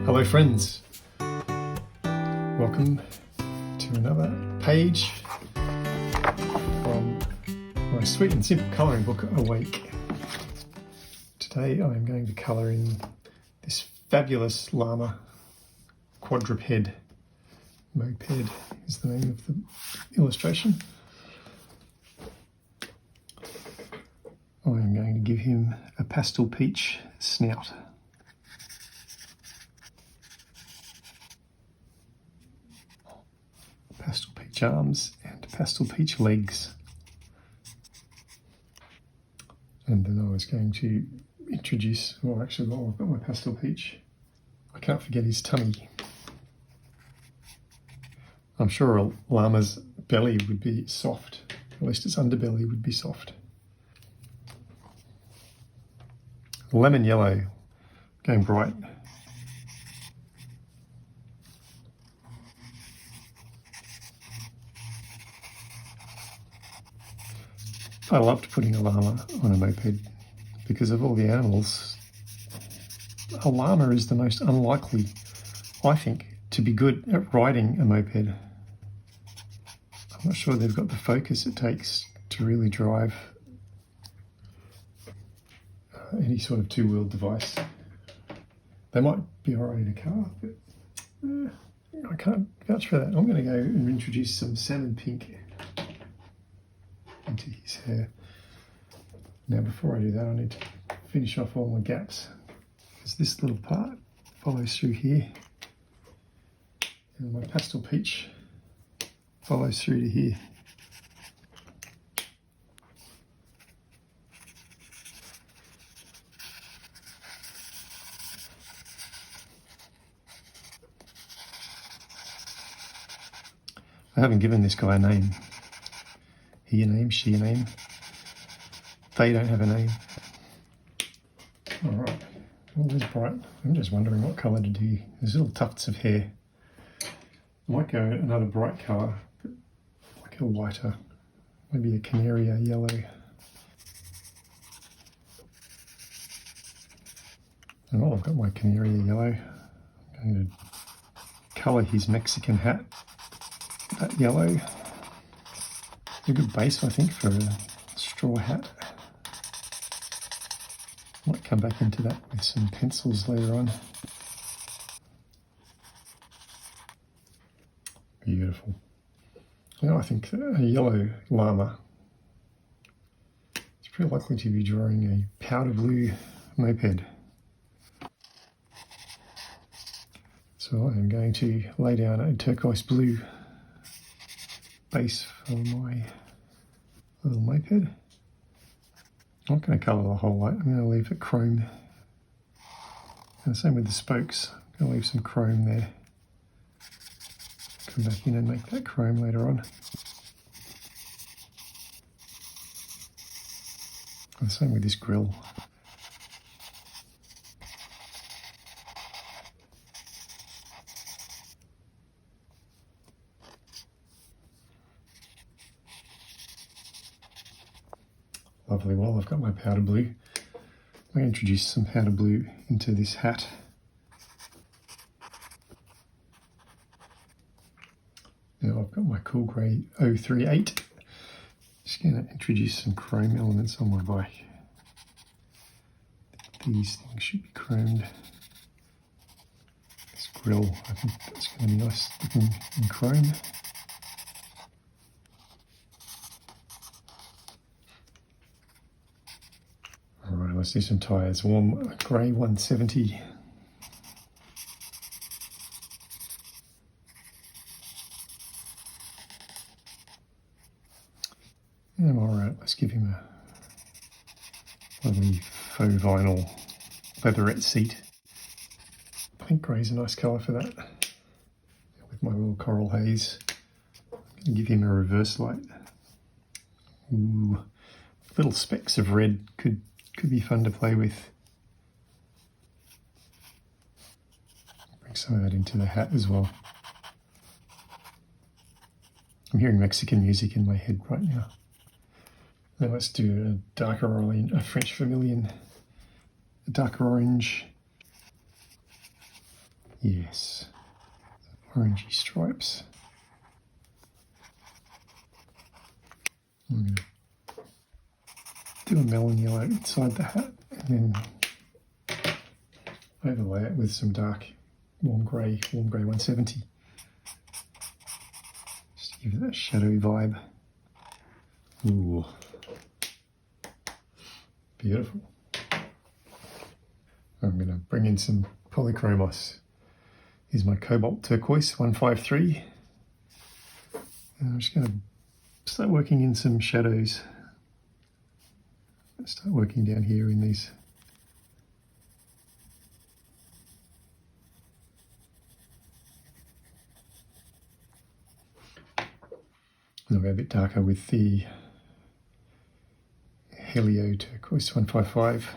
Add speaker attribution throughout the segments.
Speaker 1: Hello friends, welcome to another page from my sweet and simple colouring book, Awake. Today I am going to colour in this fabulous Llama Quadruped. Moped is the name of the illustration. I am going to give him a pastel peach snout. Pastel peach arms and pastel peach legs. And then I was going to introduce, well actually while I've got my pastel peach, I can't forget his tummy. I'm sure a llama's belly would be soft, at least its underbelly would be soft. Lemon yellow, going bright. I loved putting a llama on a moped because of all the animals. A llama is the most unlikely, I think, to be good at riding a moped. I'm not sure they've got the focus it takes to really drive any sort of two-wheeled device. They might be alright in a car, but I can't vouch for that. I'm going to go and introduce some salmon pink into his hair. Now before I do that, I need to finish off all my gaps, because this little part follows through here, and my pastel peach follows through to here. I haven't given this guy a name. He a name, she a name. They don't have a name. Alright, all this bright. I'm just wondering what colour to do. There's little tufts of hair. I might go another bright colour, but like a lighter, maybe a Canaria yellow. And while I've got my Canaria yellow, I'm going to colour his Mexican hat that yellow. A good base, I think, for a straw hat. Might come back into that with some pencils later on. Beautiful. Now I think a yellow llama is pretty likely to be drawing a powder blue moped. So I am going to lay down a turquoise blue base for my little moped. I'm not going to colour the whole lot, I'm going to leave it chrome. And the same with the spokes, I'm going to leave some chrome there. Come back in and make that chrome later on. And the same with this grill. Lovely. Well, I've got my powder blue. I'm going to introduce some powder blue into this hat. Now I've got my cool grey 038. Just going to introduce some chrome elements on my bike. These things should be chromed. This grill, I think that's going to be nice looking in chrome. Alright, let's do some tyres. Warm grey 170. And alright, let's give him a lovely faux vinyl leatherette seat. I think grey's a nice colour for that. With my little coral haze. I'm going to give him a reverse light. Ooh, little specks of red could be fun to play with. Bring some of that into the hat as well. I'm hearing Mexican music in my head right now. Now let's do a darker orange, a French Vermillion, a darker orange Yes, orangey stripes. I'm going to do a melon yellow inside the hat and then overlay it with some dark warm grey 170. Just to give it that shadowy vibe. Ooh, beautiful. I'm going to bring in some Polychromos. Here's my Cobalt Turquoise 153. And I'm just going to start working in some shadows. Start working down here in these. And I'll go a bit darker with the Helio Turquoise 155.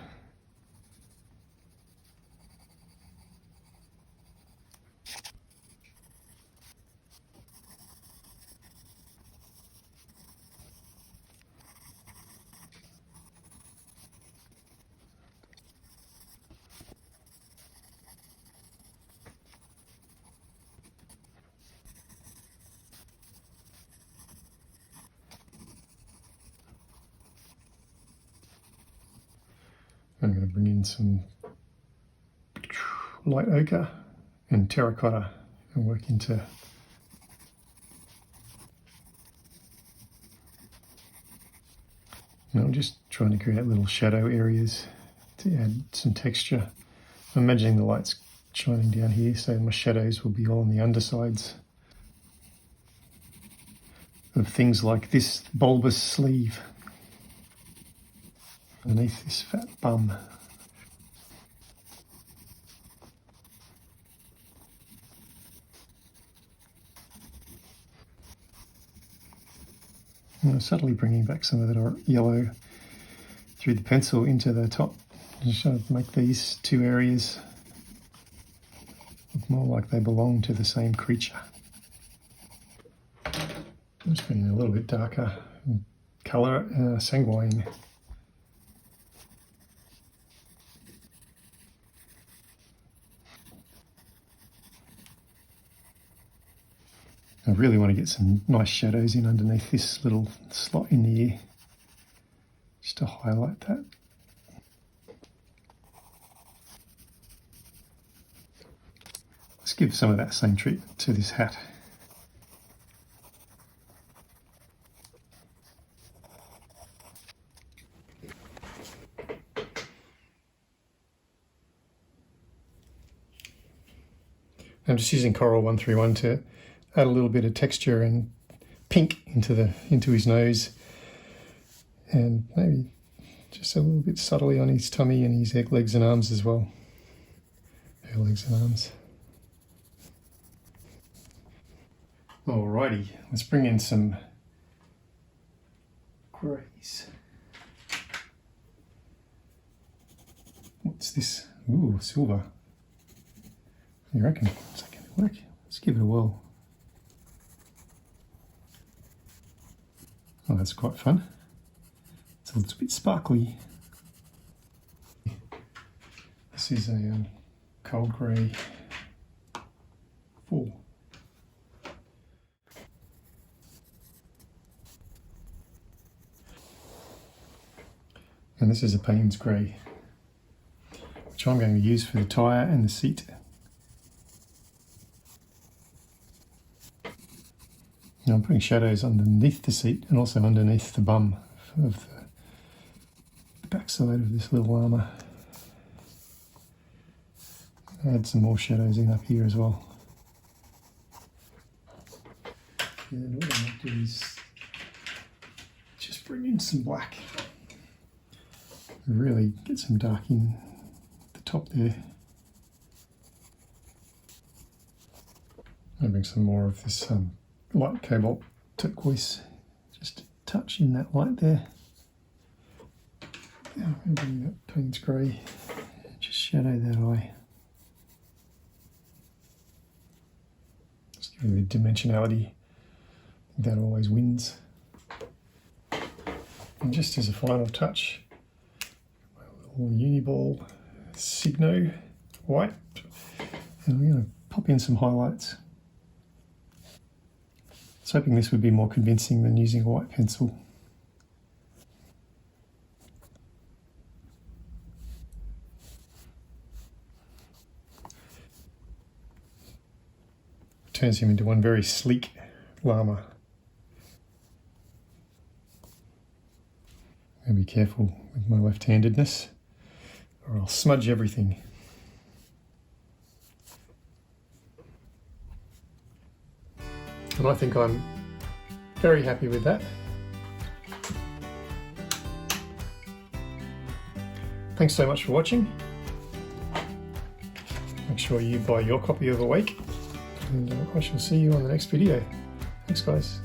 Speaker 1: I'm going to bring in some light ochre and terracotta and work into I'm just trying to create little shadow areas to add some texture. I'm imagining the light's shining down here, so my shadows will be all on the undersides of things like this bulbous sleeve underneath this fat bum. And subtly bringing back some of that yellow through the pencil into the top. Just trying to make these two areas look more like they belong to the same creature. I'm just bringing a little bit darker colour, Sanguine. I really want to get some nice shadows in underneath this little slot in the ear, just to highlight that. Let's give some of that same treatment to this hat. I'm just using Coral 131 to add a little bit of texture and pink into his nose, and maybe just a little bit subtly on his tummy and his legs and arms as well. Her legs and arms. Alrighty, let's bring in some greys. What's this? Ooh, silver. You reckon? Is that going to work? Let's give it a whirl. Oh, that's quite fun. It's a little bit sparkly. This is a cold grey 4. And this is a Payne's grey, which I'm going to use for the tyre and the seat. Now I'm putting shadows underneath the seat and also underneath the bum of the backside of this little llama. Add some more shadows in up here as well. And what I might do is just bring in some black. Really get some dark in the top there. I'll bring some more of this light cobalt turquoise, just a touch in that light there. Now I'm going to bring that Payne's grey, just shadow that eye. Just give it a bit of dimensionality. That always wins. And just as a final touch, my little Uni-ball Signo white, and we're going to pop in some highlights. I was hoping this would be more convincing than using a white pencil. Turns him into one very sleek llama. I'll be careful with my left-handedness or I'll smudge everything. And I think I'm very happy with that. Thanks so much for watching. Make sure you buy your copy of Awake, and I shall see you on the next video. Thanks guys.